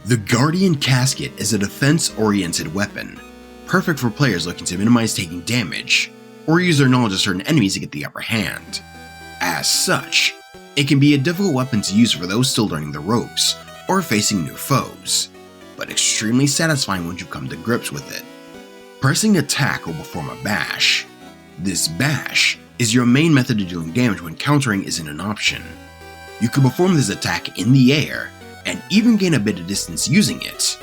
The Guardian Casket is a defense-oriented weapon, perfect for players looking to minimize taking damage, or use their knowledge of certain enemies to get the upper hand. As such, it can be a difficult weapon to use for those still learning the ropes, or facing new foes, but extremely satisfying once you come to grips with it. Pressing attack will perform a bash. This bash is your main method of dealing damage when countering isn't an option. You can perform this attack in the air, and even gain a bit of distance using it.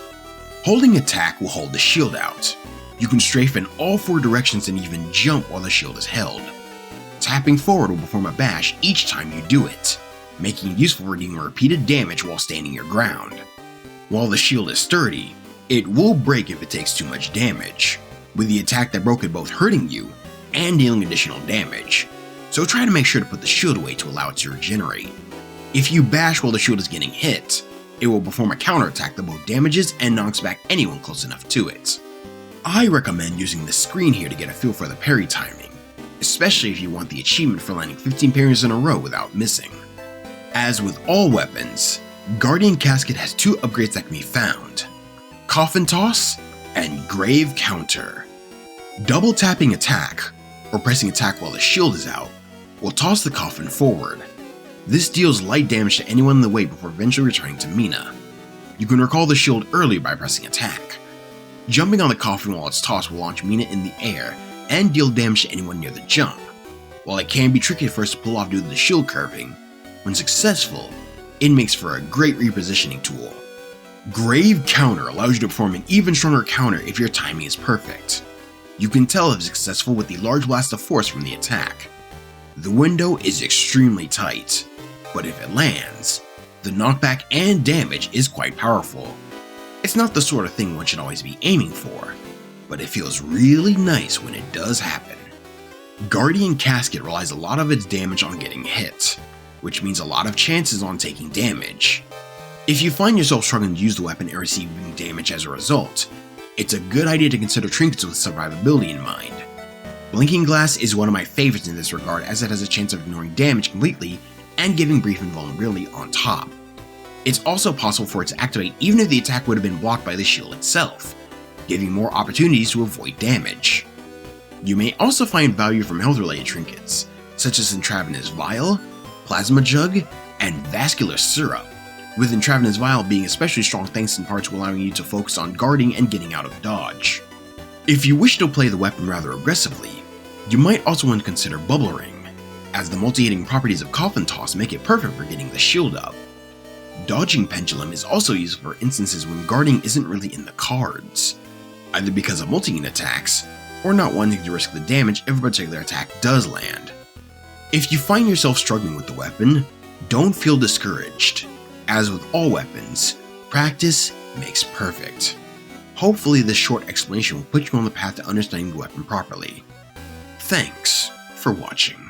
Holding attack will hold the shield out. You can strafe in all 4 directions and even jump while the shield is held. Tapping forward will perform a bash each time you do it, making it useful for dealing repeated damage while standing your ground. While the shield is sturdy, it will break if it takes too much damage, with the attack that broke it both hurting you and dealing additional damage, so try to make sure to put the shield away to allow it to regenerate. If you bash while the shield is getting hit, it will perform a counterattack that both damages and knocks back anyone close enough to it. I recommend using the screen here to get a feel for the parry timing, especially if you want the achievement for landing 15 parries in a row without missing. As with all weapons, Guardian Casket has 2 upgrades that can be found: Coffin Toss and Grave Counter. Double tapping attack, or pressing attack while the shield is out, will toss the coffin forward. This deals light damage to anyone in the way before eventually returning to Mina. You can recall the shield early by pressing attack. Jumping on the coffin while it's tossed will launch Mina in the air and deal damage to anyone near the jump. While it can be tricky at first to pull off due to the shield curving, when successful, it makes for a great repositioning tool. Grave Counter allows you to perform an even stronger counter if your timing is perfect. You can tell if successful with the large blast of force from the attack. The window is extremely tight, but if it lands, the knockback and damage is quite powerful. It's not the sort of thing one should always be aiming for, but it feels really nice when it does happen. Guardian Casket relies a lot of its damage on getting hit, which means a lot of chances on taking damage. If you find yourself struggling to use the weapon and receiving damage as a result, it's a good idea to consider trinkets with survivability in mind. Blinking Glass is one of my favorites in this regard, as it has a chance of ignoring damage completely and giving brief invulnerability on top. It's also possible for it to activate even if the attack would have been blocked by the shield itself, giving more opportunities to avoid damage. You may also find value from health-related trinkets, such as Intravenous Vial, Plasma Jug, and Vascular Syrup, with Intravenous Vial being especially strong thanks in part to allowing you to focus on guarding and getting out of dodge. If you wish to play the weapon rather aggressively, you might also want to consider Bubble Ring, as the multi-hitting properties of Coffin Toss make it perfect for getting the shield up. Dodging Pendulum is also useful for instances when guarding isn't really in the cards, either because of multi-hit attacks, or not wanting to risk the damage if a particular attack does land. If you find yourself struggling with the weapon, don't feel discouraged. As with all weapons, practice makes perfect. Hopefully this short explanation will put you on the path to understanding the weapon properly. Thanks for watching.